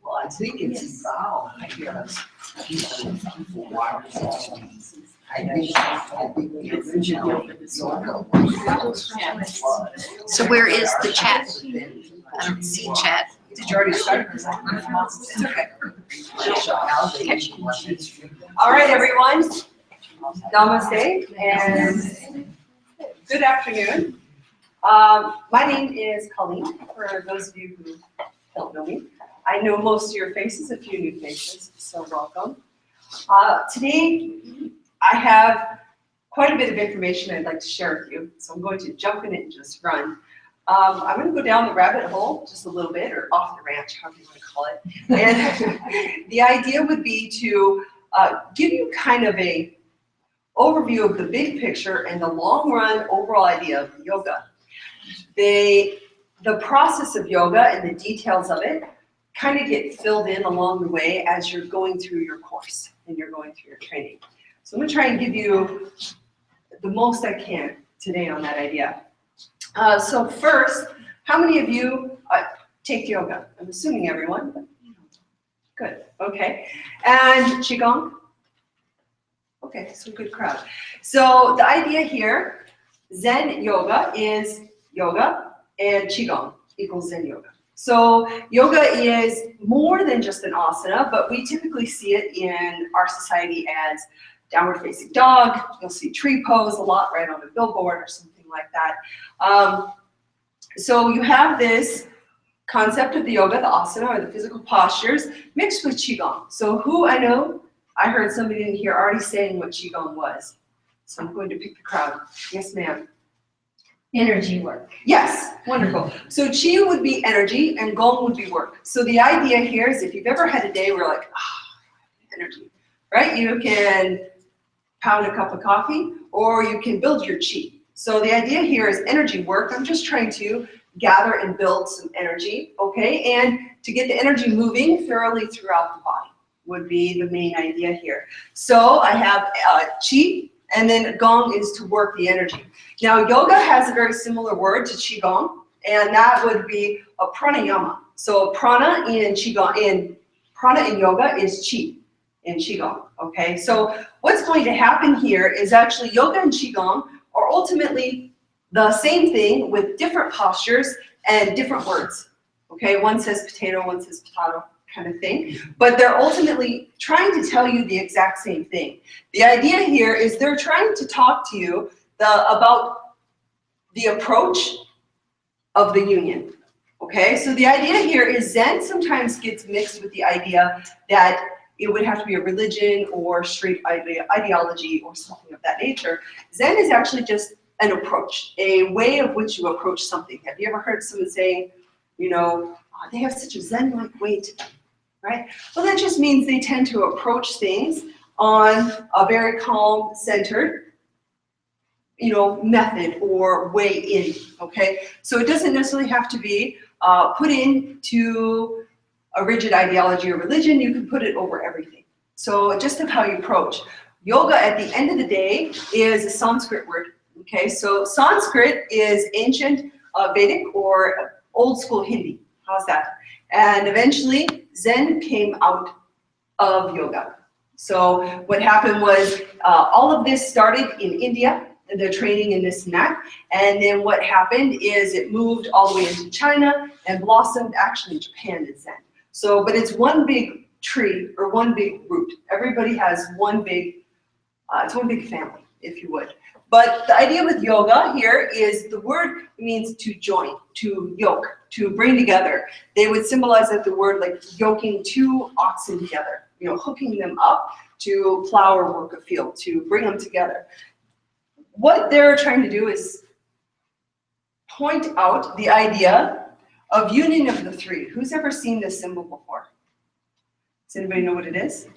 Well, I think it's involved because people watch. I think the original yoga was. So where is the chat? I don't see chat. Did you already start? It's okay. All right, everyone. Namaste and good afternoon. My name is Colleen, for those of you who don't know me. I know most of your faces, a few new faces, so welcome. Today, I have quite a bit of information I'd like to share with you, so I'm going to jump in it and just run. I'm going to go down the rabbit hole just a little bit, or off the ranch, however you want to call it. And the idea would be to give you kind of a overview of the big picture and the long run overall idea of yoga. The process of yoga and the details of it kind of get filled in along the way as you're going through your course and you're going through your training. So I'm going to try and give you the most I can today on that idea. So first, how many of you take yoga? I'm assuming everyone. But good. Okay. And Qigong? Okay, so good crowd. So the idea here, Zen Yoga is yoga and Qigong equals Zen Yoga. So yoga is more than just an asana, but we typically see it in our society as downward facing dog. You'll see tree pose a lot right on a billboard or something like that. So you have this concept of the yoga, the asana or the physical postures mixed with Qigong. So who I know, I heard somebody in here already saying what Qigong was. So I'm going to pick the crowd. Yes, ma'am. Energy work. Yes, wonderful. So Qi would be energy and Gong would be work. So the idea here is if you've ever had a day where like, energy, right? You can pound a cup of coffee or you can build your Qi. So the idea here is energy work. I'm just trying to gather and build some energy, okay? And to get the energy moving thoroughly throughout the body would be the main idea here. So I have Qi, and then Gong is to work the energy. Now yoga has a very similar word to Qigong, and that would be a pranayama. So prana in Qigong, prana in yoga is Qi in Qigong, okay? So what's going to happen here is actually yoga and Qigong are ultimately the same thing with different postures and different words, okay? One says potato, one says potato, kind of thing, but they're ultimately trying to tell you the exact same thing. The idea here is they're trying to talk to you about the approach of the union, okay? So the idea here is Zen sometimes gets mixed with the idea that it would have to be a religion or straight ideology or something of that nature. Zen is actually just an approach, a way of which you approach something. Have you ever heard someone saying, you know, oh, they have such a Zen-like way to them, right? Well, that just means they tend to approach things on a very calm, centered, you know, method or way in, okay? So it doesn't necessarily have to be put into a rigid ideology or religion. You can put it over everything. So just of how you approach. Yoga at the end of the day is a Sanskrit word, okay? So Sanskrit is ancient Vedic or old school Hindi. How's that? And eventually Zen came out of yoga. So what happened was all of this started in India, and they're training in this and that. And then what happened is it moved all the way into China and blossomed actually in Japan in Zen. So, but it's one big tree or one big root. Everybody has one big, it's one big family, if you would. But the idea with yoga here is the word means to join, to yoke, to bring together. They would symbolize that the word like yoking two oxen together, you know, hooking them up to plow or work a field, to bring them together. What they're trying to do is point out the idea of union of the three. Who's ever seen this symbol before? Does anybody know what it is?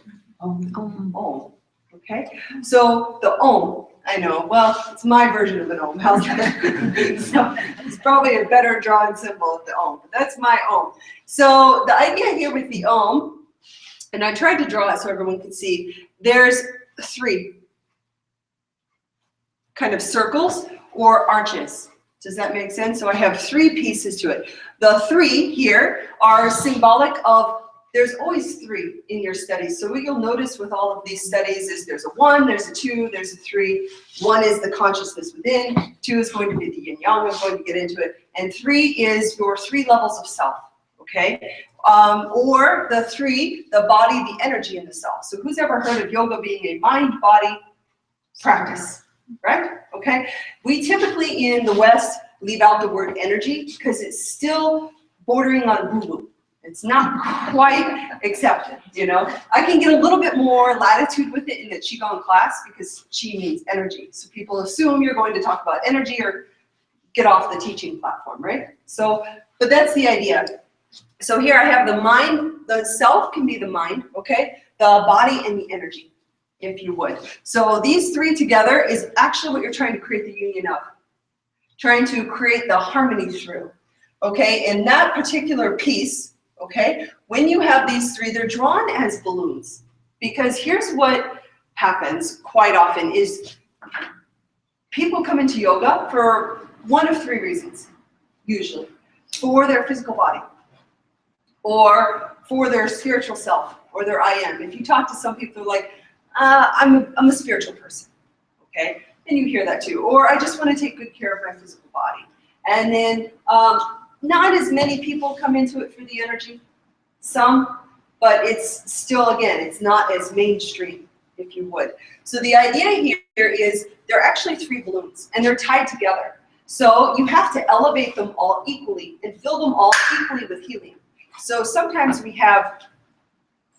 Om. Okay. So the Om, I know. Well, it's my version of an Om. How's that? So it's probably a better drawn symbol of the Om. But that's my Om. So the idea here with the Om, and I tried to draw it so everyone could see, there's three kind of circles or arches. Does that make sense? So I have 3 pieces to it. The 3 here are symbolic of, there's always 3 in your studies. So what you'll notice with all of these studies is there's a 1, there's a 2, there's a 3. 1 is the consciousness within, 2 is going to be the yin yang, I'm going to get into it, and 3 is your 3 levels of self, okay? Or the 3, the body, the energy, and the self. So who's ever heard of yoga being a mind-body practice, right? Okay, we typically in the West leave out the word energy because it's still bordering on woo-woo. It's not quite accepted, you know. I can get a little bit more latitude with it in the Qigong class because Qi means energy. So people assume you're going to talk about energy or get off the teaching platform, right? So, but that's the idea. So here I have the mind, the self can be the mind, okay? The body and the energy, if you would. So these 3 together is actually what you're trying to create the union of. Trying to create the harmony through, okay? And that particular piece, okay, when you have these 3, they're drawn as balloons. Because here's what happens quite often is people come into yoga for one of 3 reasons, usually. For their physical body, or for their spiritual self, or their I am. If you talk to some people, they're like, I'm a spiritual person, okay? And you hear that too. Or I just want to take good care of my physical body. And then not as many people come into it for the energy, some, but it's still, again, it's not as mainstream, if you would. So the idea here is they're actually 3 balloons, and they're tied together. So you have to elevate them all equally and fill them all equally with helium. So sometimes we have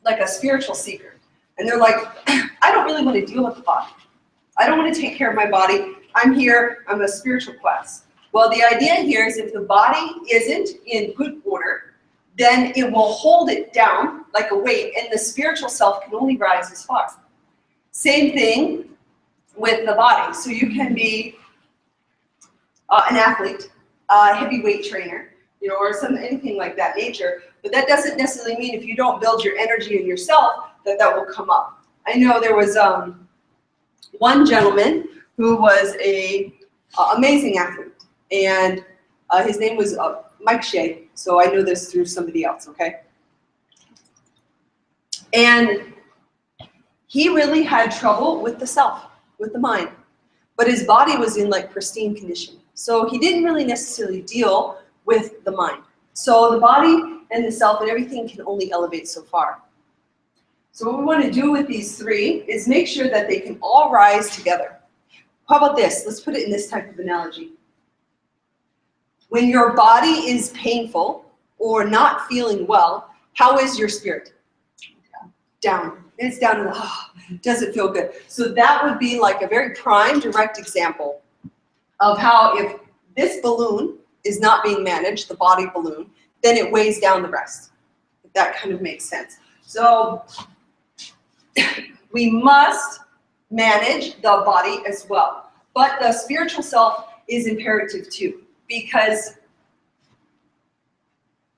like a spiritual seeker, and they're like, I don't really want to deal with the body. I don't want to take care of my body. I'm here, I'm a spiritual quest. Well, the idea here is if the body isn't in good order, then it will hold it down like a weight, and the spiritual self can only rise as far. Same thing with the body. So you can be an athlete, a heavyweight trainer, you know, or anything like that nature, but that doesn't necessarily mean if you don't build your energy in yourself that that will come up. I know there was one gentleman who was a amazing athlete, and his name was Mike Shea, so I know this through somebody else, okay? And he really had trouble with the self, with the mind, but his body was in like pristine condition. So he didn't really necessarily deal with the mind. So the body and the self and everything can only elevate so far. So what we want to do with these 3 is make sure that they can all rise together. How about this? Let's put it in this type of analogy. When your body is painful or not feeling well, how is your spirit? Down. It's down and doesn't feel good. So that would be like a very prime, direct example of how if this balloon is not being managed, the body balloon, then it weighs down the rest. If that kind of makes sense. So we must manage the body as well. But the spiritual self is imperative too, because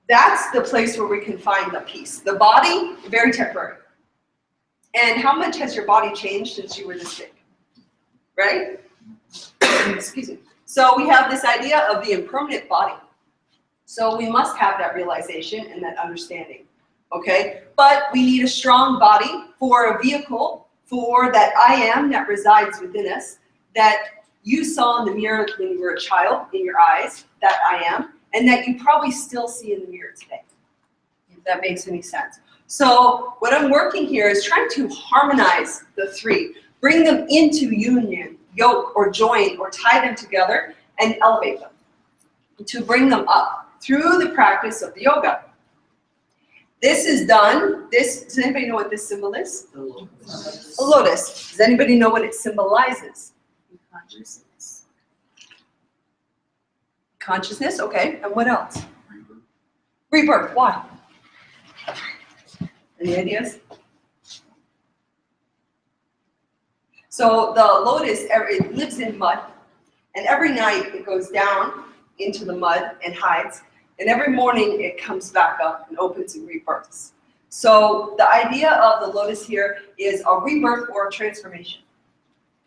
that's the place where we can find the peace. The body, very temporary. And how much has your body changed since you were this big? Right? Excuse me. So we have this idea of the impermanent body. So we must have that realization and that understanding, okay? But we need a strong body for a vehicle for that I am that resides within us, that you saw in the mirror when you were a child, in your eyes, that I am, and that you probably still see in the mirror today, if that makes any sense. So what I'm working here is trying to harmonize the 3, bring them into union, yoke or join or tie them together and elevate them, to bring them up through the practice of the yoga. This is done, does anybody know what this symbol is? A lotus. Does anybody know what it symbolizes? Consciousness. Consciousness, okay, and what else? Rebirth, why? Any ideas? So the lotus, it lives in mud, and every night it goes down into the mud and hides, and every morning it comes back up and opens and rebirths. So the idea of the lotus here is a rebirth or a transformation.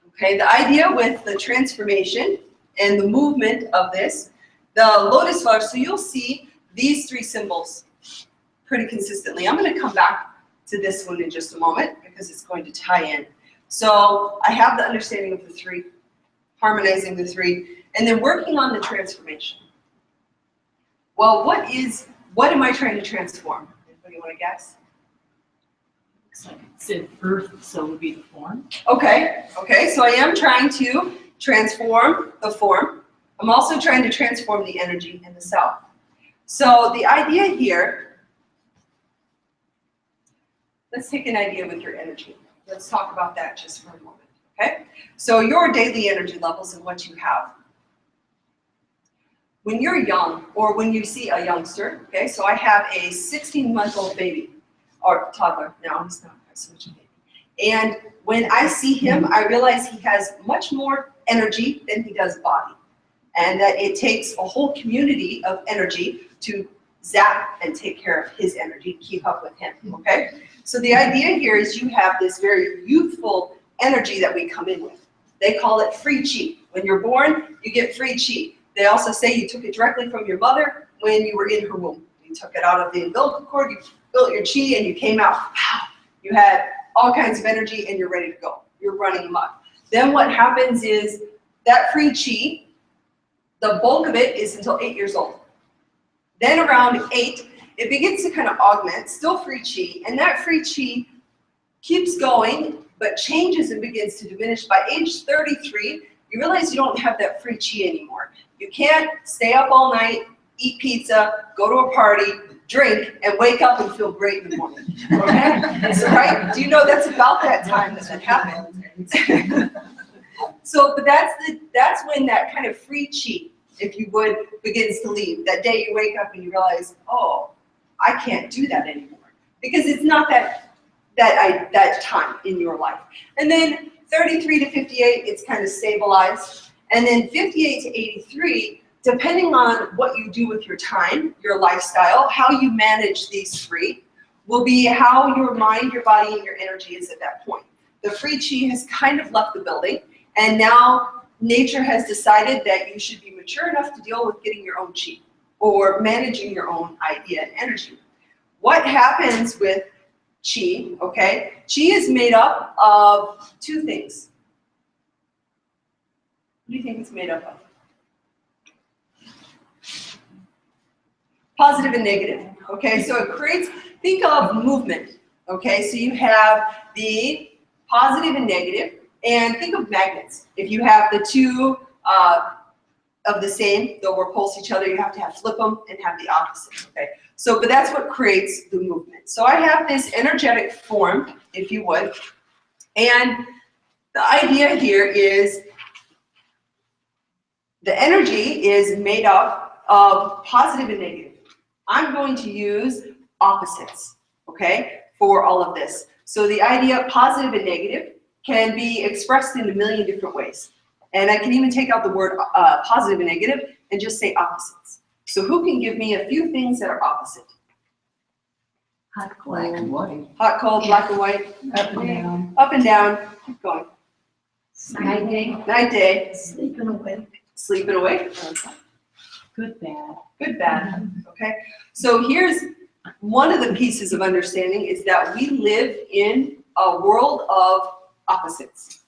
Okay, the idea with the transformation and the movement of this. The lotus flower, so you'll see these three symbols pretty consistently. I'm going to come back to this one in just a moment because it's going to tie in. So I have the understanding of the three, harmonizing the three, and then working on the transformation. Well, what am I trying to transform? Anybody want to guess? Looks like it said earth, so it would be the form. Okay, so I am trying to transform the form. I'm also trying to transform the energy in the self. So the idea here, let's take an idea with your energy. Let's talk about that just for a moment, okay? So your daily energy levels and what you have. When you're young, or when you see a youngster, okay, so I have a 16-month-old baby, or toddler, no, he's not so much a baby. And when I see him, I realize he has much more energy than he does body. And that it takes a whole community of energy to zap and take care of his energy, keep up with him, okay? So the idea here is you have this very youthful energy that we come in with. They call it free chi. When you're born, you get free chi. They also say you took it directly from your mother when you were in her womb. You took it out of the umbilical cord, you built your chi, and you came out. You had all kinds of energy, and you're ready to go. You're running amok. Then what happens is that free chi, the bulk of it is until 8 years old. Then around 8, it begins to kind of augment, still free chi, and that free chi keeps going, but changes and begins to diminish. By age 33, you realize you don't have that free chi anymore. You can't stay up all night, eat pizza, go to a party, drink, and wake up and feel great in the morning. Okay? So, right? Do you know that's about that time that happens? So, but that's when that kind of free chi, if you would, begins to leave. That day you wake up and you realize, oh, I can't do that anymore. Because it's not that time in your life. And then 33 to 58, it's kind of stabilized. And then 58 to 83, depending on what you do with your time, your lifestyle, how you manage these three, will be how your mind, your body, and your energy is at that point. The free chi has kind of left the building, and now nature has decided that you should be mature enough to deal with getting your own chi, or managing your own idea and energy. What happens with chi, okay? Chi is made up of two things. What do you think it's made up of? Positive and negative, okay? So it creates, think of movement, okay? So you have the positive and negative, and think of magnets. If you have the two of the same, they'll repulse each other. You have to flip them and have the opposite, okay? So, but that's what creates the movement. So I have this energetic form, if you would, and the idea here is the energy is made up of positive and negative. I'm going to use opposites, okay, for all of this. So the idea of positive and negative can be expressed in a million different ways. And I can even take out the word positive and negative and just say opposites. So who can give me a few things that are opposite? Hot, Black and cold, white. Hot, cold, black and white, up and down, up and down, keep going. Night day. Night, day, sleeping awake, sleep and awake. good, bad. Good, bad, okay? So here's one of the pieces of understanding is that we live in a world of opposites.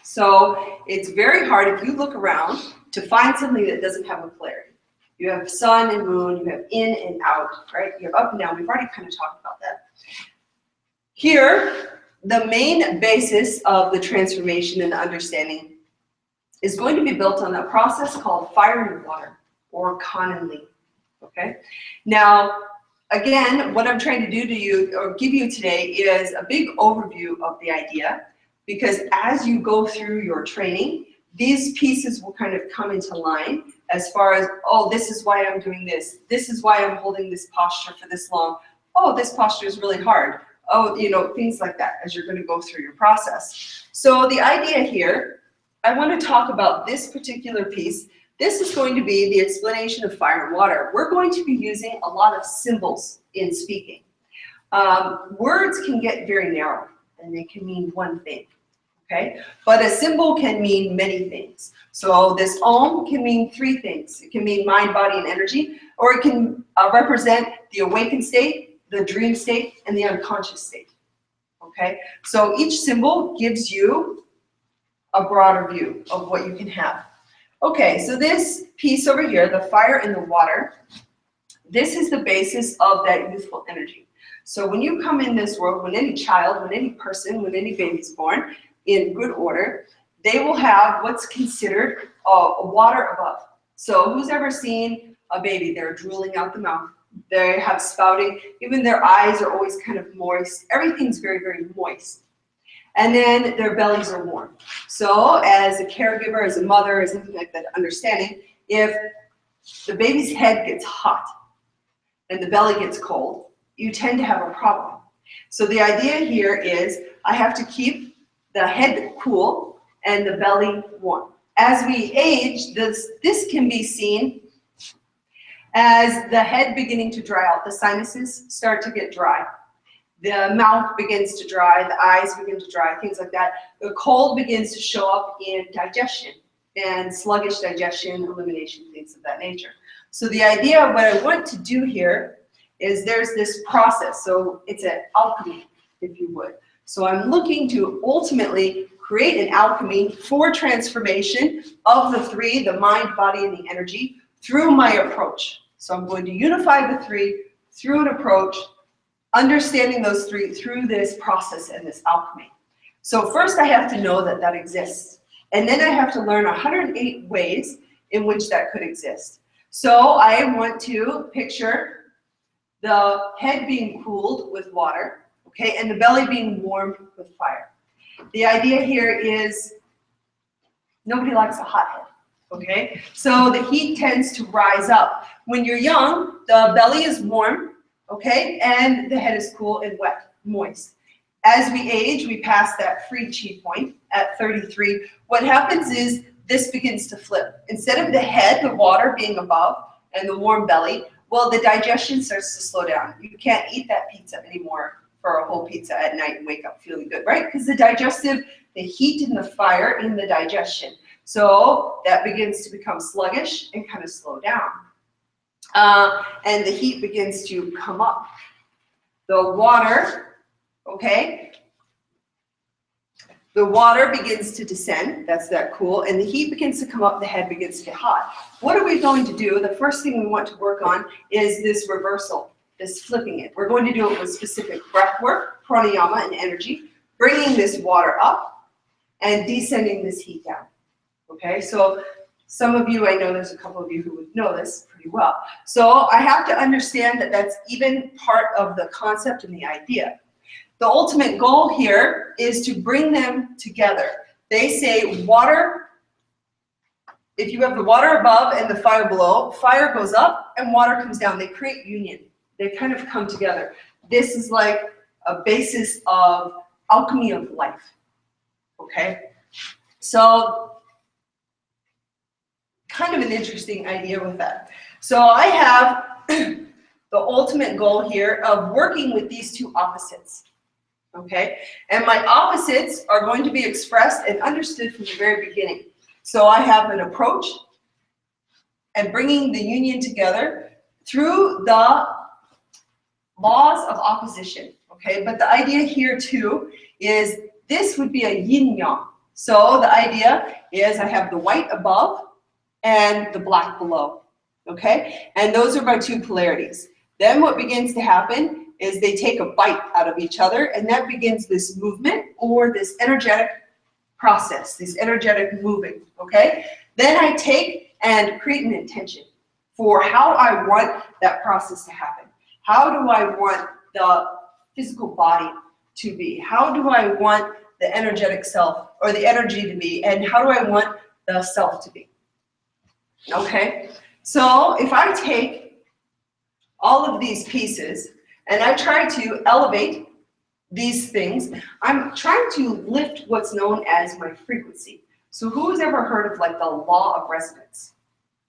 So it's very hard if you look around to find something that doesn't have a polarity. You have sun and moon, you have in and out, right? You have up and down. We've already kind of talked about that. Here, the main basis of the transformation and the understanding is going to be built on that process called fire and water, or Kan and Li, okay? Now, again, what I'm trying to do to you, or give you today, is a big overview of the idea, because as you go through your training, these pieces will kind of come into line as far as, oh, this is why I'm doing this. This is why I'm holding this posture for this long. Oh, this posture is really hard. Oh, you know, things like that as you're going to go through your process. So the idea here, I want to talk about this particular piece. This is going to be the explanation of fire and water. We're going to be using a lot of symbols in speaking. Words can get very narrow, and they can mean one thing. okay? But a symbol can mean many things. So this Om can mean three things. It can mean mind, body, and energy, or it can represent the awakened state, the dream state, and the unconscious state, okay? So each symbol gives you a broader view of what you can have. Okay, so this piece over here, the fire and the water, this is the basis of that youthful energy. So when you come in this world, when any child, when any person, when any baby is born in good order, they will have what's considered a water above. So who's ever seen a baby? They're drooling out the mouth. They have spouting. Even their eyes are always kind of moist. Everything's very, very moist. And then their bellies are warm. So as a caregiver, as a mother, as anything like that, understanding, if the baby's head gets hot and the belly gets cold, you tend to have a problem. So the idea here is I have to keep the head cool and the belly warm. As we age, this can be seen as the head beginning to dry out. The sinuses start to get dry. The mouth begins to dry, the eyes begin to dry, things like that. The cold begins to show up in digestion and sluggish digestion, elimination, things of that nature. So the idea of what I want to do here is there's this process. So it's an alchemy, if you would. So I'm looking to ultimately create an alchemy for transformation of the three, the mind, body, and the energy, through my approach. So I'm going to unify the three through an approach, understanding those three through this process and this alchemy. So first I have to know that that exists. And then I have to learn 108 ways in which that could exist. So I want to picture the head being cooled with water, okay, and the belly being warmed with fire. The idea here is nobody likes a hot head, okay? So the heat tends to rise up. When you're young, the belly is warm, okay, and the head is cool and wet, moist. As we age, we pass that free chi point at 33. What happens is this begins to flip. Instead of the head, the water being above, and the warm belly, well, the digestion starts to slow down. You can't eat that pizza anymore for a whole pizza at night and wake up feeling good, right? Because the heat and the fire in the digestion. So that begins to become sluggish and kind of slow down. And the heat begins to come up. The water, okay? The water begins to descend, that's that cool, and the heat begins to come up, the head begins to get hot. What are we going to do? The first thing we want to work on is this reversal, this flipping it. We're going to do it with specific breath work, pranayama and energy, bringing this water up and descending this heat down, okay? So some of you, I know there's a couple of you who would know this pretty well. So I have to understand that that's even part of the concept and the idea. The ultimate goal here is to bring them together. They say water, if you have the water above and the fire below, fire goes up and water comes down. They create union. They kind of come together. This is like a basis of alchemy of life, okay? So kind of an interesting idea with that. So I have the ultimate goal here of working with these two opposites. Okay, and my opposites are going to be expressed and understood from the very beginning. So I have an approach and bringing the union together through the laws of opposition. Okay, but the idea here too is this would be a yin yang. So the idea is I have the white above and the black below. Okay, and those are my two polarities. Then what begins to happen is they take a bite out of each other, and that begins this movement or this energetic process, this energetic moving, okay? Then I take and create an intention for how I want that process to happen. How do I want the physical body to be? How do I want the energetic self or the energy to be? And how do I want the self to be? Okay, so if I take all of these pieces and I try to elevate these things, I'm trying to lift what's known as my frequency. So who's ever heard of like the law of resonance?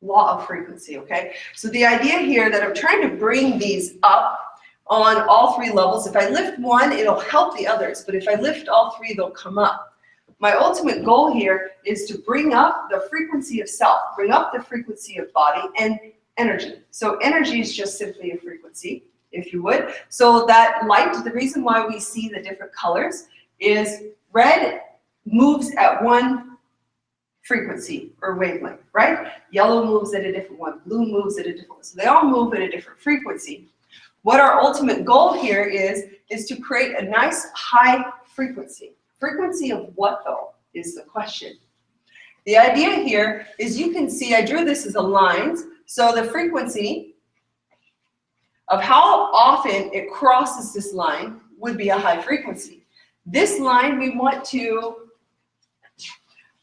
Law of frequency, okay? So the idea here that I'm trying to bring these up on all three levels. If I lift one, it'll help the others, but if I lift all three, they'll come up. My ultimate goal here is to bring up the frequency of self, bring up the frequency of body and energy. So energy is just simply a frequency, if you would. So that light, the reason why we see the different colors is red moves at one frequency or wavelength, right? Yellow moves at a different one, blue moves at a different one. So they all move at a different frequency. What our ultimate goal here is to create a nice high frequency. Frequency of what though is the question. The idea here is you can see, I drew this as a line, so the frequency of how often it crosses this line would be a high frequency. This line we want to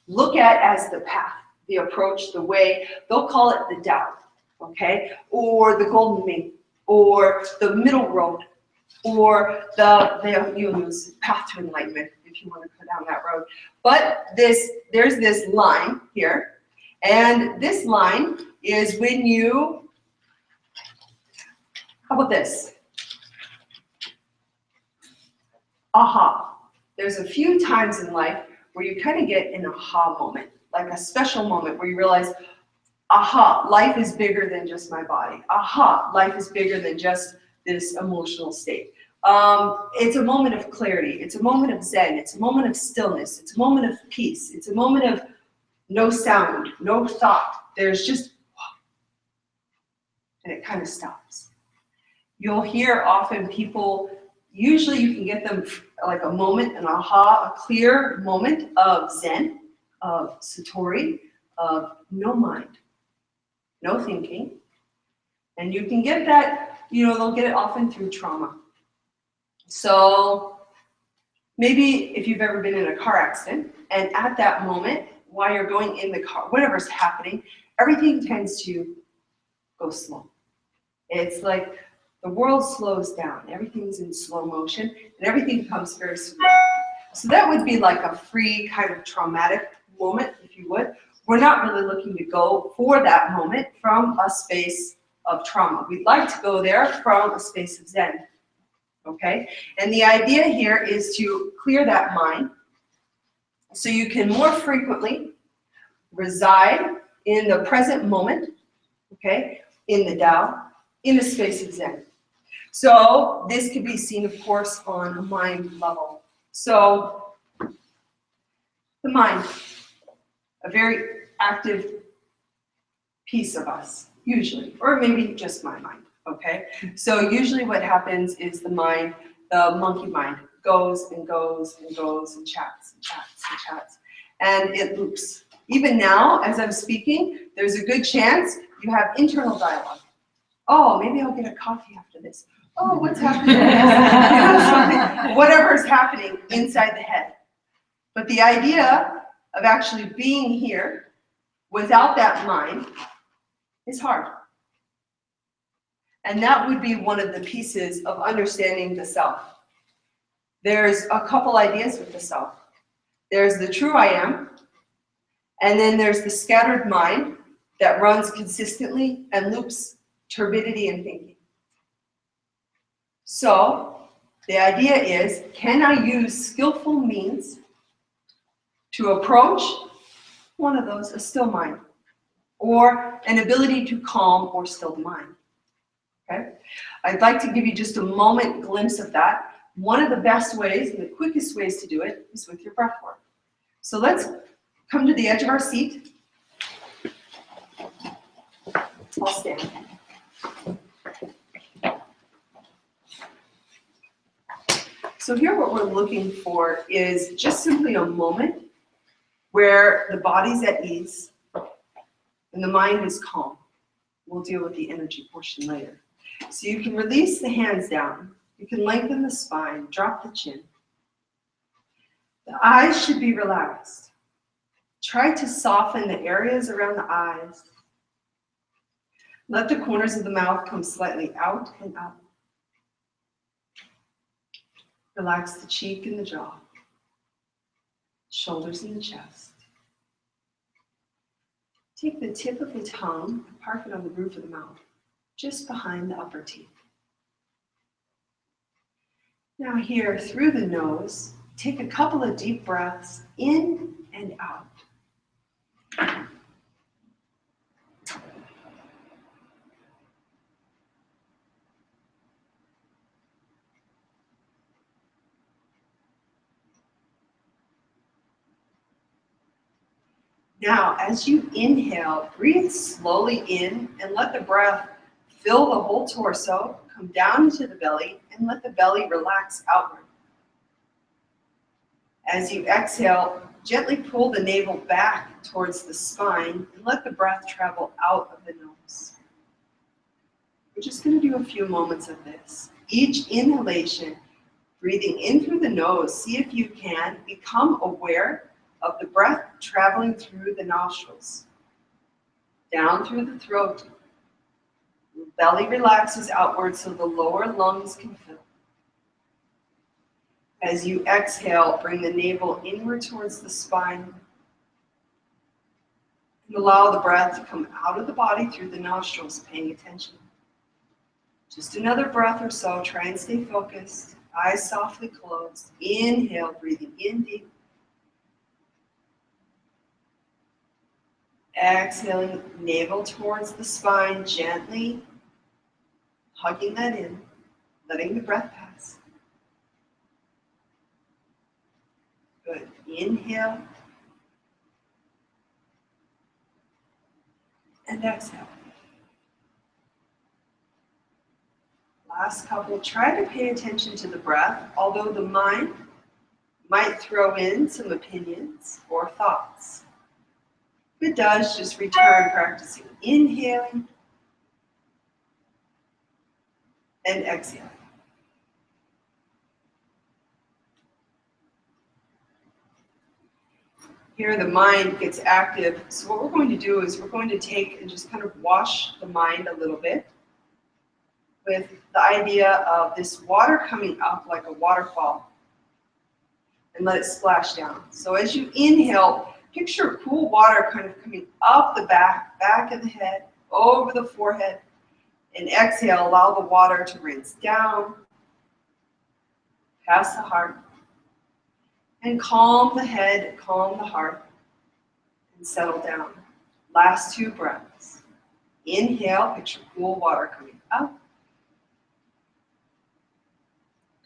look at as the path, the approach, the way. They'll call it the Tao, okay? Or the Golden Mean, or the middle road, or you'll use path to enlightenment if you want to go down that road. But there's this line here, and this line is when you, how about this? Aha. There's a few times in life where you kind of get an aha moment, like a special moment where you realize, aha, life is bigger than just my body. Aha, life is bigger than just this emotional state. It's a moment of clarity. It's a moment of Zen. It's a moment of stillness. It's a moment of peace. It's a moment of no sound, no thought. There's just, and it kind of stops. You'll hear often people, usually you can get them like a moment, an aha, a clear moment of Zen, of Satori, of no mind, no thinking. And you can get that, they'll get it often through trauma. So maybe if you've ever been in a car accident, and at that moment, while you're going in the car, whatever's happening, everything tends to go slow. It's like the world slows down. Everything's in slow motion, and everything becomes very slow. So that would be like a free kind of traumatic moment, if you would. We're not really looking to go for that moment from a space of trauma. We'd like to go there from a space of Zen, okay? And the idea here is to clear that mind so you can more frequently reside in the present moment, okay, in the Tao, in a space of Zen. So this could be seen, of course, on a mind level. So the mind, a very active piece of us, usually, or maybe just my mind, okay? So usually what happens is the mind, the monkey mind, goes and goes and goes and chats and chats and chats, and it loops. Even now, as I'm speaking, there's a good chance you have internal dialogue. Oh, maybe I'll get a coffee after this. Oh, what's happening? Whatever's happening inside the head. But the idea of actually being here without that mind is hard. And that would be one of the pieces of understanding the self. There's a couple ideas with the self. There's the true I am, and then there's the scattered mind that runs consistently and loops turbidity and thinking. So the idea is, can I use skillful means to approach one of those, a still mind, or an ability to calm or still the mind? Okay? I'd like to give you just a moment glimpse of that. One of the best ways and the quickest ways to do it is with your breath work. So let's come to the edge of our seat. I'll stand. So here what we're looking for is just simply a moment where the body's at ease and the mind is calm. We'll deal with the energy portion later. So you can release the hands down. You can lengthen the spine, drop the chin. The eyes should be relaxed. Try to soften the areas around the eyes. Let the corners of the mouth come slightly out and up. Relax the cheek and the jaw, shoulders and the chest. Take the tip of the tongue and park it on the roof of the mouth, just behind the upper teeth. Now here, through the nose, Take a couple of deep breaths in and out. Now, as you inhale, breathe slowly in and let the breath fill the whole torso, come down into the belly, and let the belly relax outward. As you exhale, gently pull the navel back towards the spine and let the breath travel out of the nose. We're just going to do a few moments of this. Each inhalation, breathing in through the nose, see if you can become aware of the breath traveling through the nostrils, down through the throat. The belly relaxes outward so the lower lungs can fill. As you exhale, bring the navel inward towards the spine and allow the breath to come out of the body through the nostrils, paying attention. Just another breath or so. Try and stay focused. Eyes softly closed. Inhale, breathing in deep. Exhaling, navel towards the spine, gently hugging that in, letting the breath pass. Good. Inhale and exhale. Last couple, try to pay attention to the breath, although the mind might throw in some opinions or thoughts. If it does, just return practicing inhaling and exhaling. Here the mind gets active, so what we're going to do is we're going to take and just kind of wash the mind a little bit with the idea of this water coming up like a waterfall and let it splash down. So as you inhale, picture cool water kind of coming up the back of the head, over the forehead, and exhale, allow the water to rinse down, past the heart, and calm the head, calm the heart, and settle down. Last two breaths. Inhale, picture cool water coming up.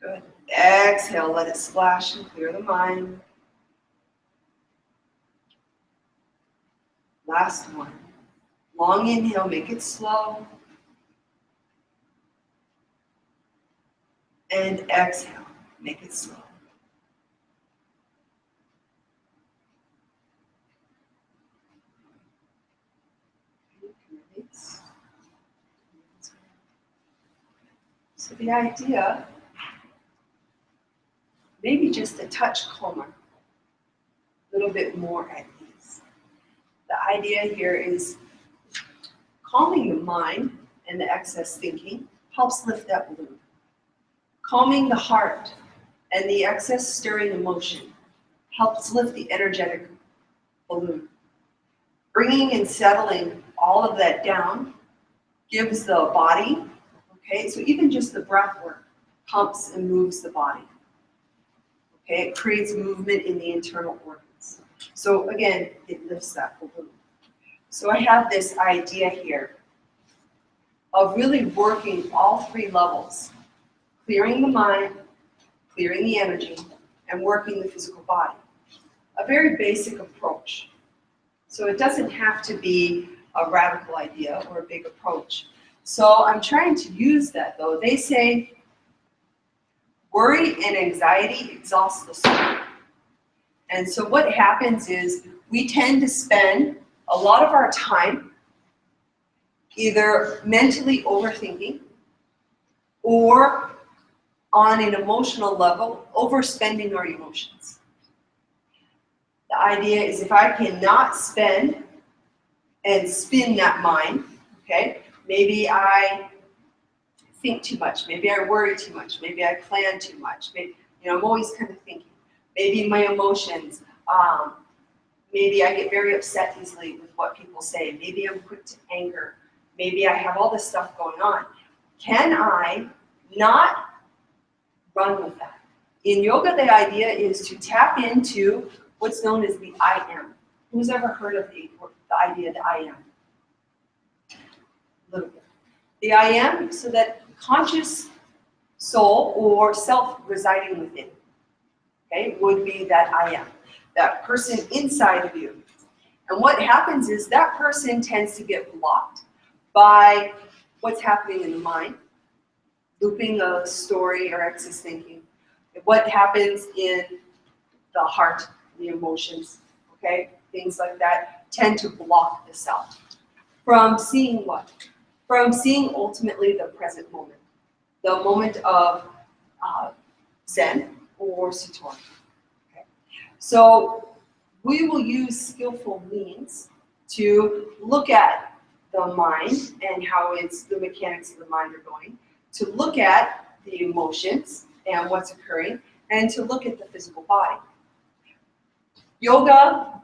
Good. Exhale, let it splash and clear the mind. Last one. Long inhale, make it slow. And exhale, make it slow. So the idea, maybe just a touch calmer, a little bit more at ease. The idea here is calming the mind and the excess thinking helps lift that balloon. Calming the heart and the excess stirring emotion helps lift the energetic balloon. Bringing and settling all of that down gives the body, okay, so even just the breath work pumps and moves the body. Okay, it creates movement in the internal organs. So again, it lifts that balloon. So I have this idea here of really working all three levels. Clearing the mind, clearing the energy, and working the physical body. A very basic approach. So it doesn't have to be a radical idea or a big approach. So I'm trying to use that though. They say worry and anxiety exhaust the soul. And so what happens is we tend to spend a lot of our time either mentally overthinking or on an emotional level, overspending our emotions. The idea is if I cannot spend and spin that mind, okay, maybe I think too much, maybe I worry too much, maybe I plan too much, maybe, I'm always kind of thinking. Maybe my emotions, maybe I get very upset easily with what people say, maybe I'm quick to anger, maybe I have all this stuff going on. Can I not run with that? In yoga, the idea is to tap into what's known as the I am. Who's ever heard of the idea that I am? A little bit. The I am, so that conscious soul or self residing within, okay, would be that I am, that person inside of you. And what happens is that person tends to get blocked by what's happening in the mind, looping a story or excess thinking, what happens in the heart, the emotions, okay, things like that tend to block the self from seeing what? From seeing ultimately the present moment, the moment of Zen or Satori. Okay? So we will use skillful means to look at the mind and how the mechanics of the mind are going, to look at the emotions and what's occurring, and to look at the physical body. Yoga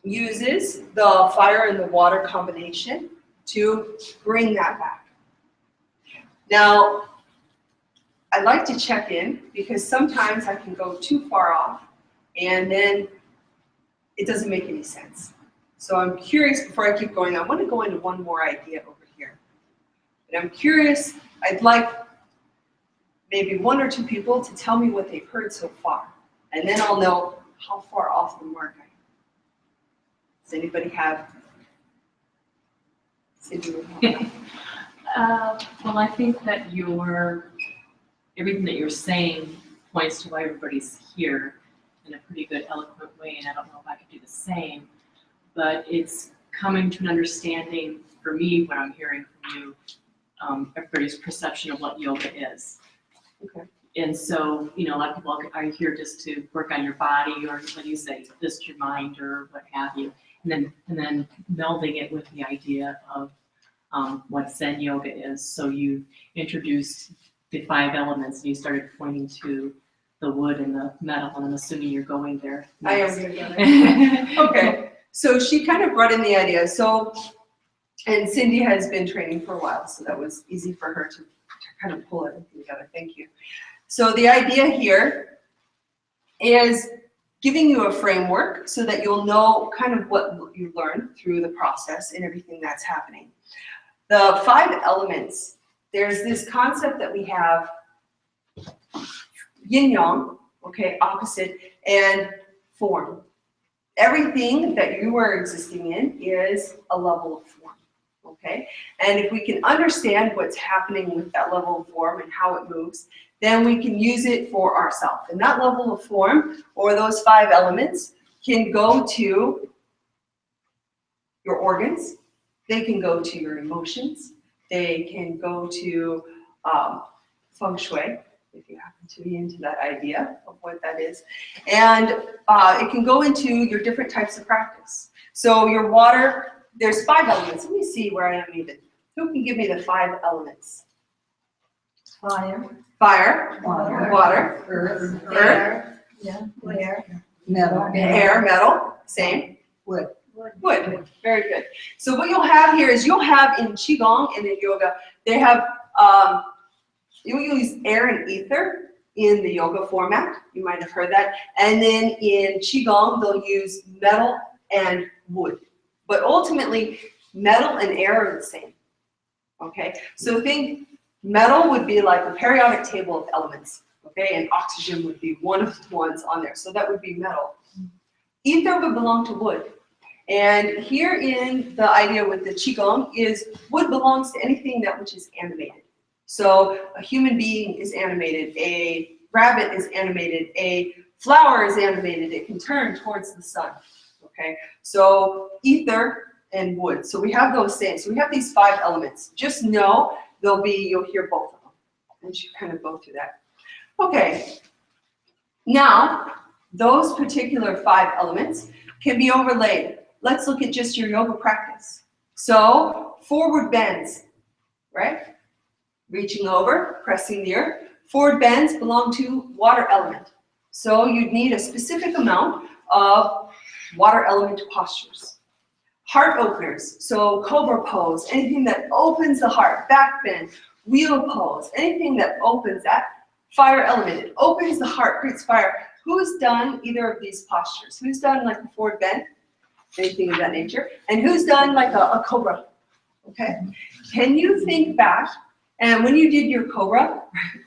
uses the fire and the water combination to bring that back. Now, I like to check in because sometimes I can go too far off and then it doesn't make any sense. So I'm curious, before I keep going, I want to go into one more idea over here. And I'm curious, I'd like maybe one or two people to tell me what they've heard so far. And then I'll know how far off the mark I am. Does anybody have? Well, I think that everything that you're saying points to why everybody's here in a pretty good, eloquent way, and I don't know if I could do the same, but it's coming to an understanding, for me, what I'm hearing from you, everybody's perception of what yoga is. Okay. And so, a lot of people are here just to work on your body, or what do you say, just your mind, or what have you, and then melding it with the idea of what Zen Yoga is. So you introduced the 5 elements, and you started pointing to the wood and the metal, and I'm assuming you're going there next. I am going. Okay, so she kind of brought in the idea. So, and Cindy has been training for a while, so that was easy for her to kind of pull everything together. Thank you. So the idea here is giving you a framework so that you'll know kind of what you learned through the process and everything that's happening. The 5 elements, there's this concept that we have, yin-yang, okay, opposite, and form. Everything that you are existing in is a level of form, okay? And if we can understand what's happening with that level of form and how it moves, then we can use it for ourselves. And that level of form, or those 5 elements, can go to your organs, they can go to your emotions, they can go to feng shui, if you happen to be into that idea of what that is. And it can go into your different types of practice. So your water, there's 5 elements. Let me see where I am even. Who can give me the 5 elements? Fire, water, earth, Metal. air, metal, same. Wood. Wood, very good. So what you'll have here is you'll have in Qigong and in yoga, they have, you'll use air and ether in the yoga format. You might have heard that. And then in Qigong, they'll use metal and wood. But ultimately, metal and air are the same. Okay, so think metal would be like a periodic table of elements. Okay, and oxygen would be one of the ones on there. So that would be metal. Ether would belong to wood. And here in the idea with the Qigong is wood belongs to anything that which is animated. So a human being is animated, a rabbit is animated, a flower is animated, it can turn towards the sun. Okay, so ether and wood. So we have those same. So we have these 5 elements. Just know you'll hear both of them. And you kind of go through that. Okay, now those particular 5 elements can be overlaid. Let's look at just your yoga practice. So forward bends, right? Reaching over, pressing the earth. Forward bends belong to water element. So you'd need a specific amount of water element postures. Heart openers, so cobra pose, anything that opens the heart, back bend, wheel pose, anything that opens that Fire element, it opens the heart, creates fire. Who's done either of these postures? Who's done like a forward bend? Anything of that nature? And who's done like a cobra? Okay. Can you think back, and when you did your cobra,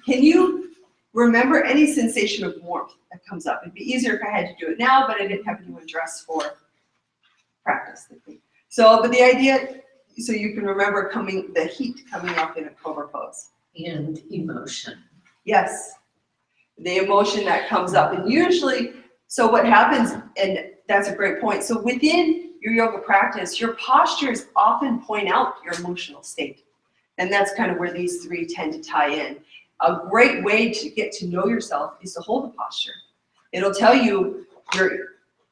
can you remember any sensation of warmth that comes up? It'd be easier if I had to do it now, but I didn't have to dress for practice. So, but the idea, so you can remember the heat coming up in a cobra pose. And emotion. Yes, the emotion that comes up. And usually, so what happens, and that's a great point. So within your yoga practice, your postures often point out your emotional state. And that's kind of where these three tend to tie in. A great way to get to know yourself is to hold a posture. It'll tell you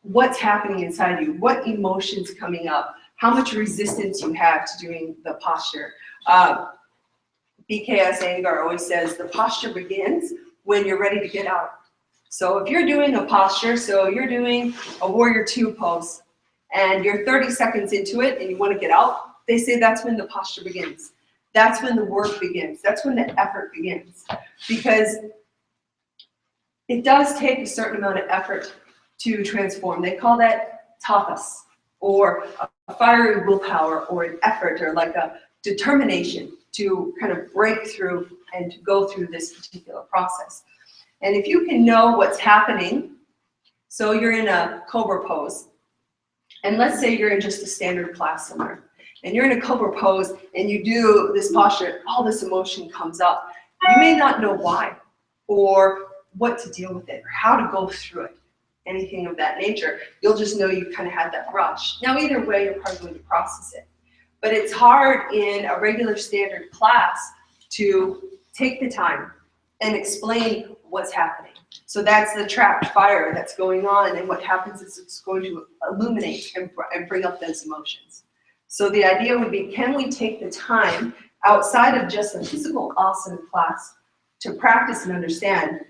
what's happening inside you, what emotions coming up, how much resistance you have to doing the posture. BKS Iyengar always says the posture begins when you're ready to get out. So if you're doing a posture, so you're doing a warrior two pose, and you're 30 seconds into it and you want to get out, they say that's when the posture begins. That's when the work begins. That's when the effort begins. Because it does take a certain amount of effort to transform. They call that tapas, or a fiery willpower, or an effort, or like a determination to kind of break through and to go through this particular process. And if you can know what's happening, so you're in a cobra pose, and let's say you're in just a standard class somewhere, and you're in a cobra pose and you do this posture, all this emotion comes up. You may not know why, or what to deal with it, or how to go through it, anything of that nature. You'll just know you kind of had that rush. Now either way, you're probably going to process it. But it's hard in a regular standard class to take the time and explain what's happening. So that's the trapped fire that's going on, and what happens is it's going to illuminate and bring up those emotions. So the idea would be, can we take the time outside of just a physical asana class to practice and understand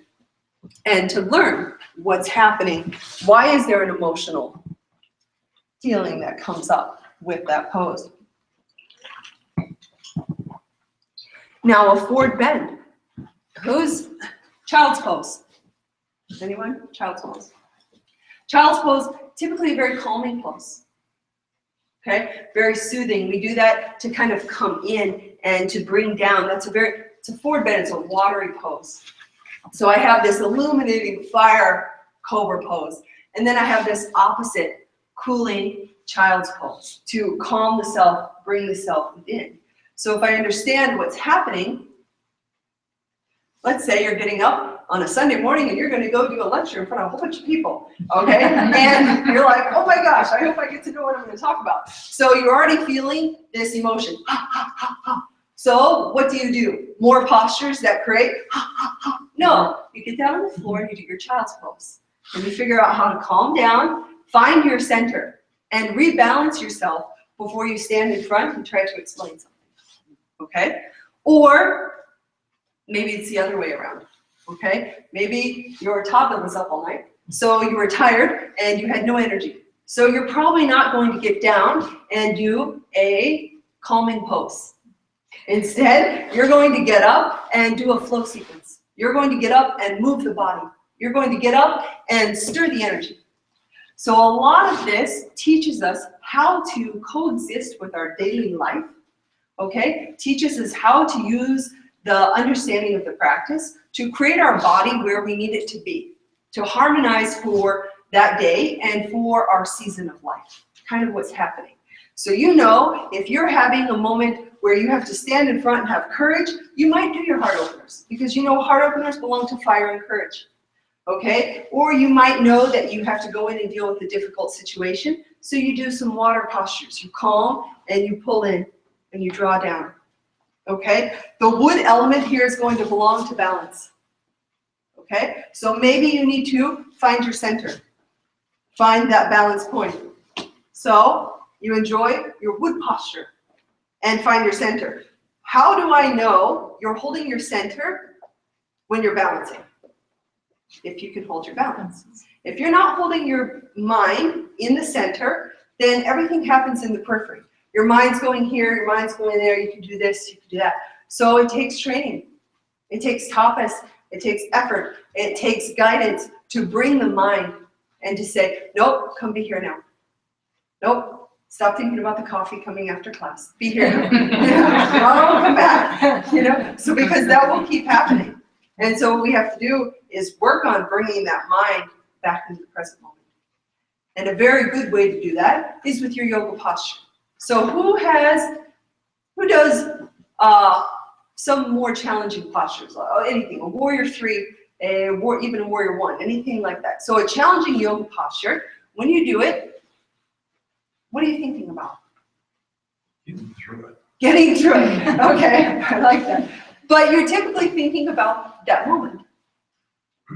and to learn what's happening? Why is there an emotional feeling that comes up with that pose? Now a forward bend. Who's child's pose? Anyone? Child's pose. Child's pose, typically a very calming pose. Okay, very soothing. We do that to kind of come in and to bring down. It's a forward bend, it's a watery pose. So I have this illuminating fire cobra pose, and then I have this opposite cooling child's pose to calm the self, bring the self within. So if I understand what's happening, let's say you're getting up on a Sunday morning and you're going to go do a lecture in front of a whole bunch of people, okay? And you're like, oh my gosh, I hope I get to know what I'm going to talk about. So you're already feeling this emotion. So what do? More postures that create? No, you get down on the floor and you do your child's pose. And you figure out how to calm down, find your center, and rebalance yourself before you stand in front and try to explain something. Okay? Or maybe it's the other way around. Okay? Maybe your toddler was up all night, so you were tired and you had no energy. So you're probably not going to get down and do a calming pose. Instead, you're going to get up and do a flow sequence. You're going to get up and move the body. You're going to get up and stir the energy. So a lot of this teaches us how to coexist with our daily life. Okay? Teaches us how to use the understanding of the practice to create our body where we need it to be, to harmonize for that day and for our season of life, kind of what's happening. So you know, if you're having a moment where you have to stand in front and have courage, you might do your heart openers, because you know heart openers belong to fire and courage. Okay? Or you might know that you have to go in and deal with a difficult situation, so you do some water postures. You calm and you pull in and you draw down. Okay? The wood element here is going to belong to balance. Okay? So maybe you need to find your center. Find that balance point. So you enjoy your wood posture and find your center. How do I know you're holding your center when you're balancing? If you can hold your balance. If you're not holding your mind in the center, then everything happens in the periphery. Your mind's going here, your mind's going there, you can do this, you can do that. So it takes training. It takes tapas It takes effort. It takes guidance to bring the mind and to say, nope, come be here now. Nope, stop thinking about the coffee coming after class. Be here now. Oh, come back. So because that will keep happening. And so what we have to do is work on bringing that mind back into the present moment. And a very good way to do that is with your yoga posture. So who does some more challenging postures? Anything, a warrior 3, even a warrior 1, anything like that. So a challenging yoga posture, when you do it, what are you thinking about? Getting through it. Getting through it. Okay, I like that. But you're typically thinking about that moment,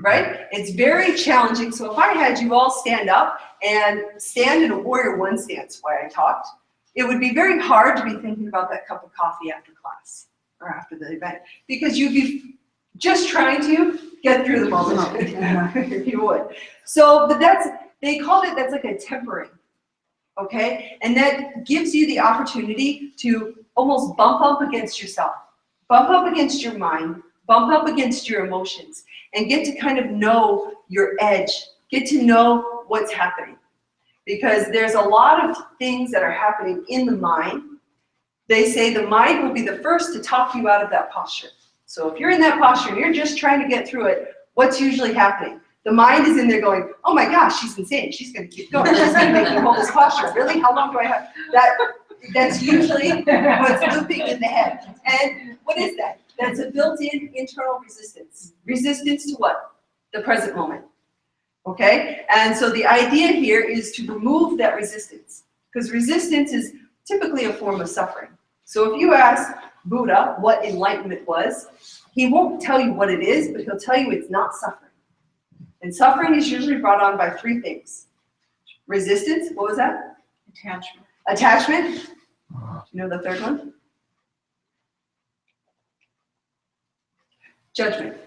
right? It's very challenging. So if I had you all stand up and stand in a warrior 1 stance while I talked, it would be very hard to be thinking about that cup of coffee after class or after the event, because you'd be just trying to get through the moment, if you would. So, but they called it, that's like a tempering, okay? And that gives you the opportunity to almost bump up against yourself, bump up against your mind, bump up against your emotions, and get to kind of know your edge, get to know what's happening. Because there's a lot of things that are happening in the mind. They say the mind will be the first to talk you out of that posture. So if you're in that posture and you're just trying to get through it, what's usually happening? The mind is in there going, oh my gosh, she's insane. She's going to keep going. She's going to make me hold this posture. Really? How long do I have? That's usually what's looping in the head. And what is that? That's a built-in internal resistance. Resistance to what? The present moment. Okay? And so the idea here is to remove that resistance, because resistance is typically a form of suffering. So if you ask Buddha what enlightenment was, he won't tell you what it is, but he'll tell you it's not suffering. And suffering is usually brought on by 3 things. Resistance, what was that? Attachment. Attachment. You know the third one? Judgment.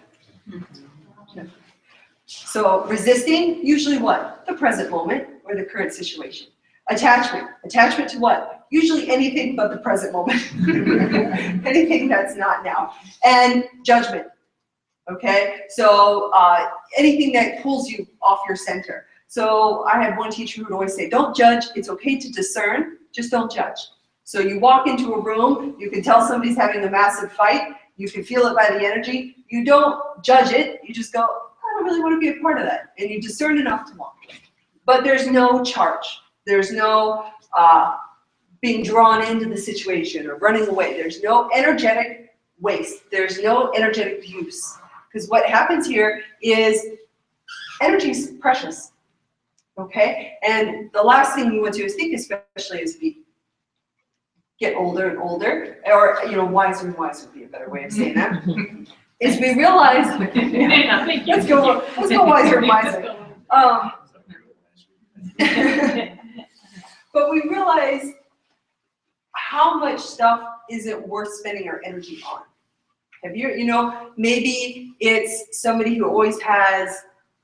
So resisting, usually what? The present moment or the current situation. Attachment. Attachment to what? Usually anything but the present moment. Anything that's not now. And judgment. Okay? So anything that pulls you off your center. So I had one teacher who would always say, don't judge. It's okay to discern. Just don't judge. So you walk into a room, you can tell somebody's having a massive fight. You can feel it by the energy. You don't judge it. You just go, I don't really want to be a part of that. And you discern enough to walk. But there's no charge. There's no being drawn into the situation or running away. There's no energetic waste. There's no energetic use. Because what happens here is energy is precious. Okay? And the last thing you want to do is think, especially as we get older and older, or wiser and wiser would be a better way of saying that, is we realize, let's go wiser and wiser. But we realize how much stuff isn't worth spending our energy on. Have you, maybe it's somebody who always has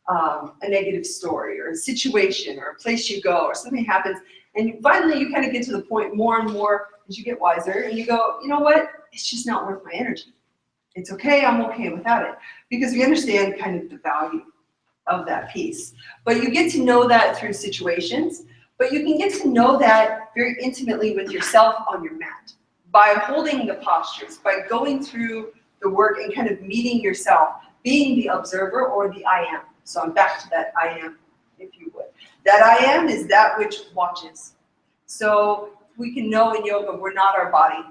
a negative story or a situation or a place you go or something happens, and finally you kind of get to the point more and more as you get wiser, and you go, you know what, it's just not worth my energy. It's okay, I'm okay without it. Because we understand kind of the value of that piece. But you get to know that through situations, but you can get to know that very intimately with yourself on your mat. By holding the postures, by going through the work and kind of meeting yourself, being the observer or the I am. So I'm back to that I am, if you would. That I am is that which watches. So we can know in yoga we're not our body,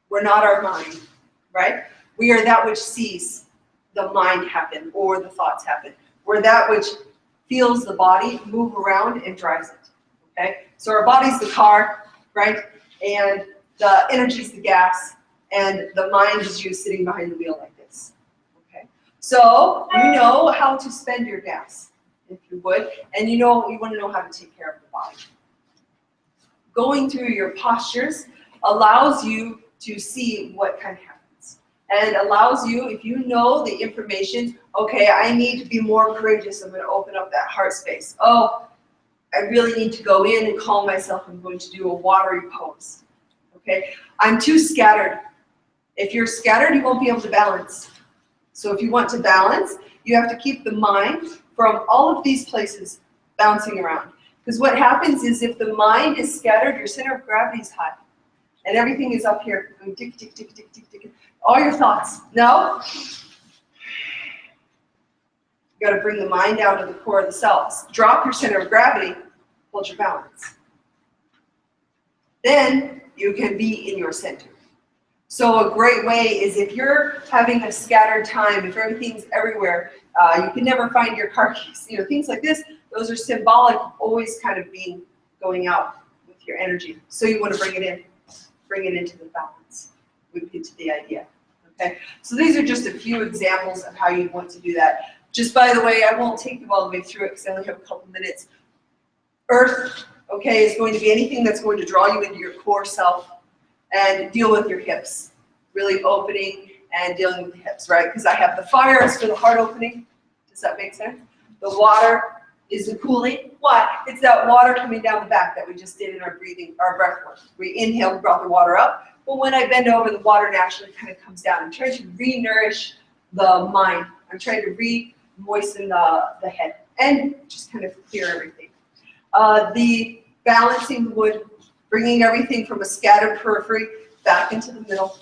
we're not our mind, right? We are that which sees the mind happen or the thoughts happen. We're that which feels the body move around and drives it, okay? So our body's the car, right? And the energy's the gas, and the mind is you sitting behind the wheel like this, okay? So you know how to spend your gas, if you would, and you want to know how to take care of the body. Going through your postures allows you to see what kind of happens, and allows you, if you know the information, okay, I need to be more courageous, I'm going to open up that heart space. Oh, I really need to go in and calm myself, I'm going to do a watery pose. Okay, I'm too scattered. If you're scattered, you won't be able to balance. So if you want to balance, you have to keep the mind from all of these places bouncing around. Because what happens is if the mind is scattered, your center of gravity is high. And everything is up here, going tick, tick, tick, tick, tick, tick. All your thoughts. No? You got to bring the mind down to the core of the cells. Drop your center of gravity, hold your balance. Then you can be in your center. So a great way is if you're having a scattered time, if everything's everywhere, you can never find your car keys, things like this, those are symbolic of always kind of going out with your energy. So you want to bring it into the balance, into the idea. Okay, so these are just a few examples of how you want to do that. Just by the way, I won't take you all the way through it because I only have a couple minutes. Earth, okay, is going to be anything that's going to draw you into your core self and deal with your hips. Really opening and dealing with the hips, right? Because I have the fire is for the heart opening. Does that make sense? The water is the cooling. Why? It's that water coming down the back that we just did in our breathing, our breath work. We inhaled, brought the water up. But when I bend over, the water naturally kind of comes down. I'm trying to re-nourish the mind. I'm trying to re-moisten the head and just kind of clear everything. The balancing the wood, bringing everything from a scattered periphery back into the middle,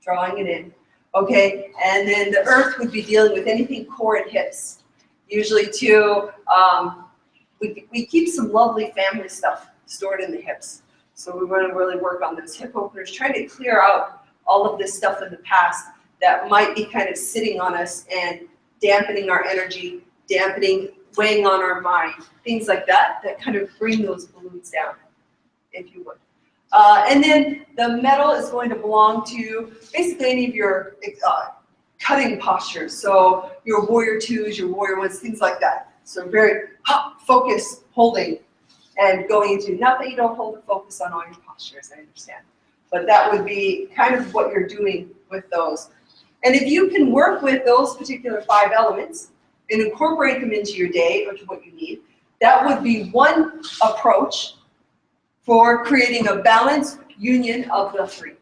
drawing it in. Okay, and then the earth would be dealing with anything core and hips. Usually too, we keep some lovely family stuff stored in the hips. So we want to really work on those hip openers, trying to clear out all of this stuff in the past that might be kind of sitting on us and dampening our energy, weighing on our mind, things like that, that kind of bring those balloons down, if you would. And then the metal is going to belong to basically any of your cutting postures. So your warrior twos, your warrior ones, things like that. So very focus, holding, and going into, not that you don't hold the focus on all your postures, I understand. But that would be kind of what you're doing with those. And if you can work with those particular 5 elements and incorporate them into your day or to what you need, that would be one approach for creating a balanced union of the 3,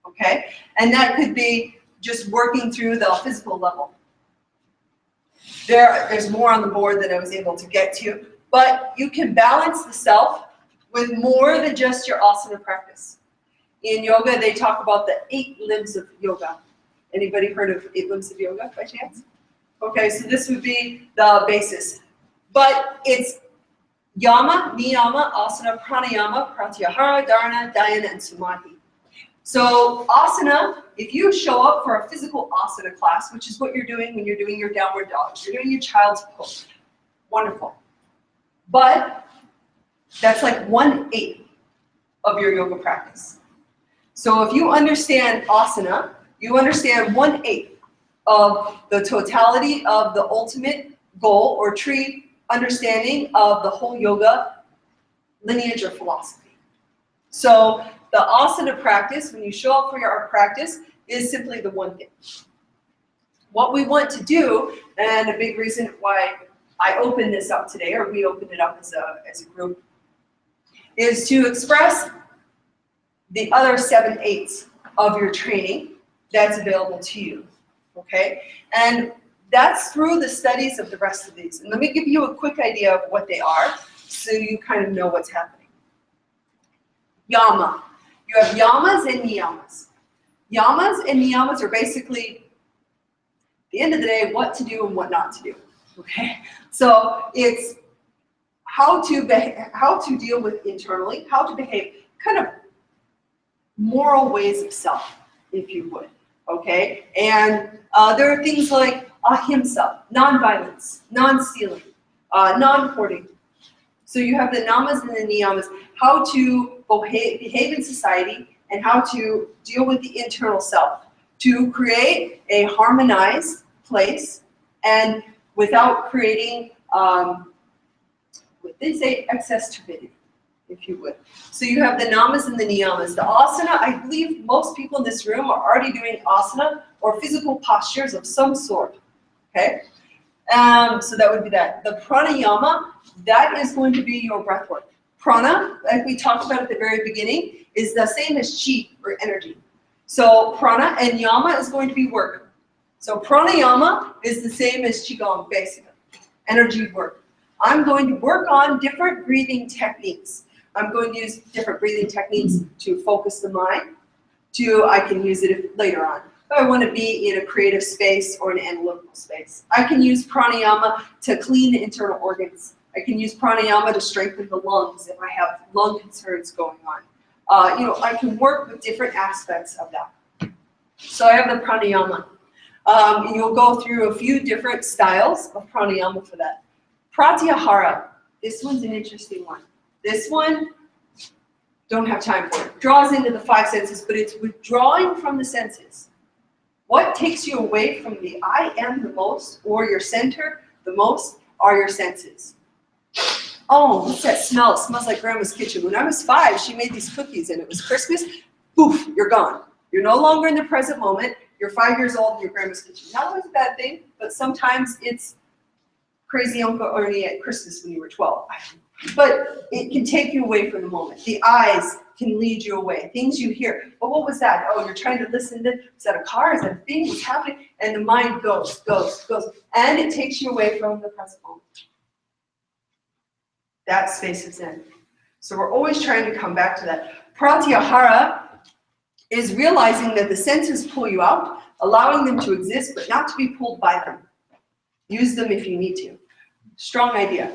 okay? And that could be just working through the physical level. There's more on the board that I was able to get to, but you can balance the self with more than just your asana practice. In yoga, they talk about the 8 limbs of yoga. Anybody heard of 8 limbs of yoga by chance? Okay, so this would be the basis. But it's yama, niyama, asana, pranayama, pratyahara, dharana, dhyana, and samadhi. So asana, if you show up for a physical asana class, which is what you're doing when you're doing your downward dog, you're doing your child's pose, wonderful. But that's like 1/8 of your yoga practice. So if you understand asana, you understand 1/8 of the totality of the ultimate goal or tree understanding of the whole yoga lineage or philosophy. So the asana practice, when you show up for your practice, is simply the one thing. What we want to do, and a big reason why I opened this up today, or we opened it up as a group, is to express the other 7/8 of your training that's available to you, okay? And that's through the studies of the rest of these. And let me give you a quick idea of what they are so you kind of know what's happening. Yama. You have yamas and niyamas. Yamas and niyamas are basically, at the end of the day, what to do and what not to do, okay? So it's how to deal with internally, how to behave, kind of moral ways of self, if you would, okay? And there are things like ahimsa, non-violence, non-stealing, non-hoarding. So you have the namas and the niyamas, how to behave in society and how to deal with the internal self to create a harmonized place and without creating, what they say, excess turbidity, if you would. So you have the namas and the niyamas. The asana, I believe most people in this room are already doing asana or physical postures of some sort. Okay, so that would be that. The pranayama, that is going to be your breath work. Prana, like we talked about at the very beginning, is the same as chi or energy. So prana and yama is going to be work. So pranayama is the same as qigong, basically. Energy work. I'm going to work on different breathing techniques. I'm going to use different breathing techniques to focus the mind. I can use it later on. If I want to be in a creative space or an analytical space. I can use pranayama to clean internal organs. I can use pranayama to strengthen the lungs if I have lung concerns going on. I can work with different aspects of that. So I have the pranayama. You'll go through a few different styles of pranayama for that. Pratyahara. This one's an interesting one. This one, don't have time for it. Draws into the 5 senses, but it's withdrawing from the senses. What takes you away from the I am the most, or your center the most, are your senses. Oh, what's that smell? It smells like Grandma's kitchen. When I was 5, she made these cookies and it was Christmas. Poof, you're gone. You're no longer in the present moment. You're 5 years old in your grandma's kitchen. Not always a bad thing, but sometimes it's crazy Uncle Ernie at Christmas when you were 12. But it can take you away from the moment. The eyes can lead you away. Things you hear. But what was that? Oh, you're trying to listen to, is that a car? Is that a thing? What's happening? And the mind goes. And it takes you away from the present moment. That space of Zen. So we're always trying to come back to that. Pratyahara is realizing that the senses pull you out, allowing them to exist, but not to be pulled by them. Use them if you need to. Strong idea.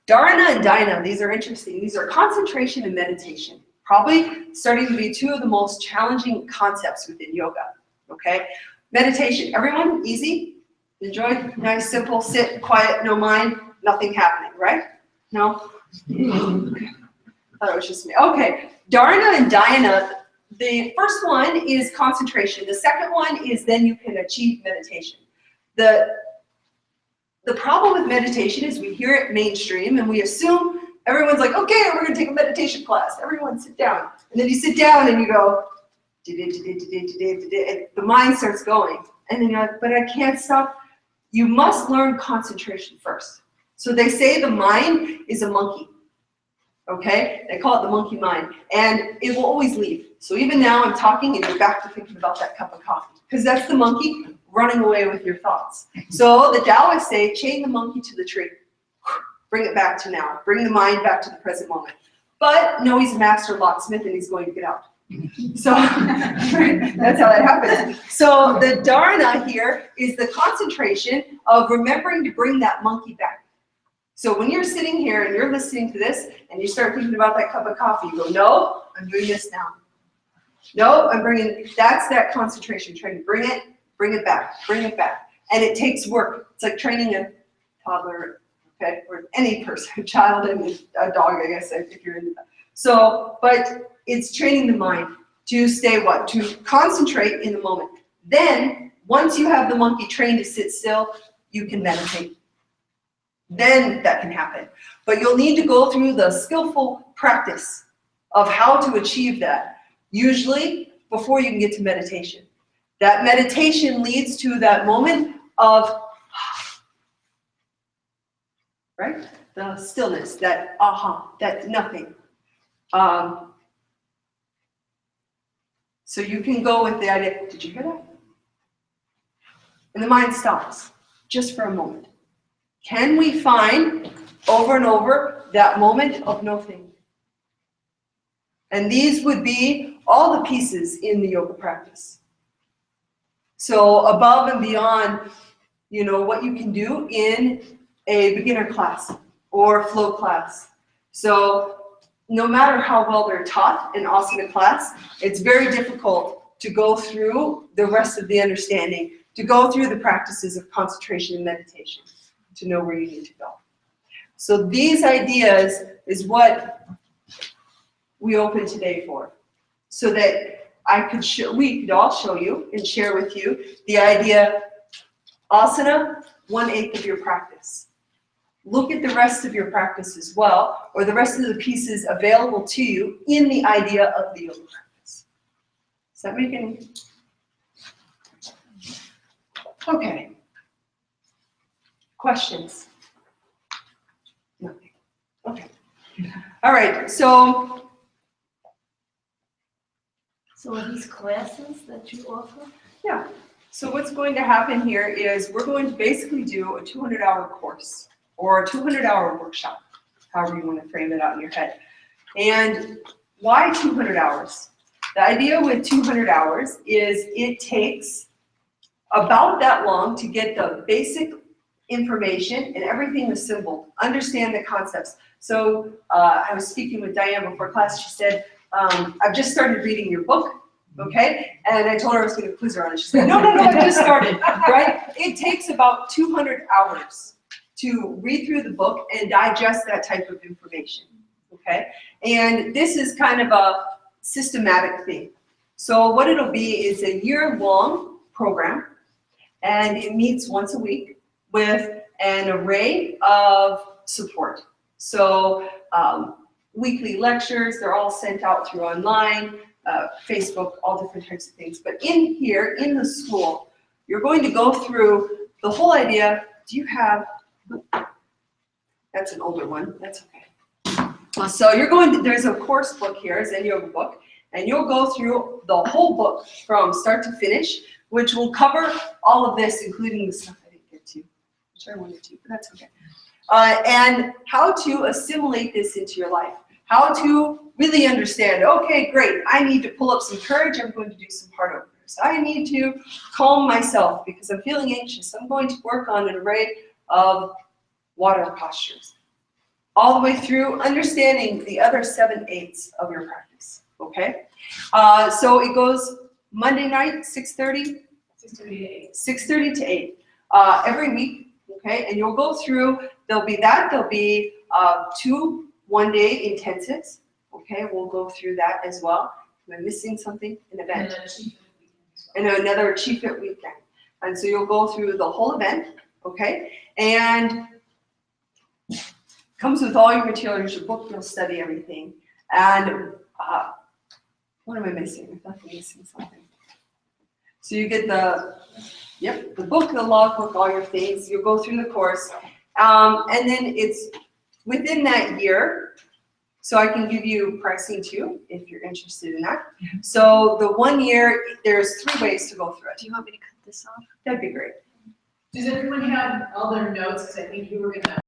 Dharana and dhyana, these are interesting. These are concentration and meditation. Probably starting to be 2 of the most challenging concepts within yoga. Okay? Meditation. Everyone, easy? Enjoy? Nice, simple, sit, quiet, no mind, nothing happening, right? No? Thought it was just me. Okay. Dharana and dhyana. The first one is concentration. The second one is then you can achieve meditation. The problem with meditation is we hear it mainstream and we assume everyone's like, okay, we're going to take a meditation class. Everyone sit down. And then you sit down and you go, and the mind starts going. And then you're like, but I can't stop. You must learn concentration first. So they say the mind is a monkey. Okay? They call it the monkey mind. And it will always leave. So even now I'm talking and you're back to thinking about that cup of coffee. Because that's the monkey running away with your thoughts. So the Taoists say, chain the monkey to the tree. Bring it back to now. Bring the mind back to the present moment. But no, he's a master locksmith and he's going to get out. So that's how that happens. So the dharana here is the concentration of remembering to bring that monkey back. So when you're sitting here and you're listening to this and you start thinking about that cup of coffee, you go, no, I'm doing this now. No, I'm bringing, that's that concentration, trying to bring it back. And it takes work. It's like training a toddler, okay, or any person, a child and a dog, I guess, if you're into that. So, but it's training the mind to stay what? To concentrate in the moment. Then, once you have the monkey trained to sit still, you can meditate. Then that can happen. But you'll need to go through the skillful practice of how to achieve that. Usually, before you can get to meditation. That meditation leads to that moment of, right? The stillness, that aha, that nothing. So you can go with the idea, did you hear that? And the mind stops, just for a moment. Can we find, over and over, that moment of nothing? And these would be all the pieces in the yoga practice. So above and beyond, what you can do in a beginner class or flow class. So no matter how well they're taught in asana class, it's very difficult to go through the rest of the understanding, to go through the practices of concentration and meditation, to know where you need to go. So these ideas is what we open today for, so that we could all show you and share with you the idea, asana, 1/8 of your practice. Look at the rest of your practice as well, or the rest of the pieces available to you in the idea of the yoga practice. Does that make any? Okay. Questions? Nothing. Okay. All right, so So are these classes that you offer? yeah. So what's going to happen here is we're going to basically do a 200-hour course or a 200-hour workshop, however you want to frame it out in your head. And why 200 hours? The idea with 200 hours is it takes about that long to get the basic information and everything assembled, understand the concepts. So I was speaking with Diane before class. She said, I've just started reading your book. Okay, and I told her I was going to quiz her on it. She said, no, I just started, right? It takes about 200 hours to read through the book and digest that type of information, okay? And this is kind of a systematic thing. So what it'll be is a year-long program, and it meets once a week with an array of support. So weekly lectures, they're all sent out through online, Facebook, all different types of things. But in here, in the school, you're going to go through the whole idea. Do you have, that's an older one, that's okay. So you're going to, there's a course book here, a Zen Yoga book, and you'll go through the whole book from start to finish, which will cover all of this, including the stuff I didn't get to, which I wanted to, but that's okay. And how to assimilate this into your life. How to really understand, okay, great, I need to pull up some courage, I'm going to do some heart openers. I need to calm myself because I'm feeling anxious. I'm going to work on an array of water postures. All the way through understanding the other 7/8 of your practice, okay? So it goes Monday night, 6:30? 6:30 to 8. 6:30 to 8, every week, okay? And you'll go through, there'll be 2 one-day intensives, okay? We'll go through that as well. Am I missing something? An event. And another achievement weekend. And so you'll go through the whole event, okay? And comes with all your materials, your book, you'll study everything. And what am I missing? I thought I'm missing something. So you get the book, the logbook, all your things. You'll go through the course. And then it's within that year, so I can give you pricing too, if you're interested in that. So the 1 year, there's 3 ways to go through it. Do you want me to cut this off? That'd be great. Does everyone have all their notes? Because I think you were gonna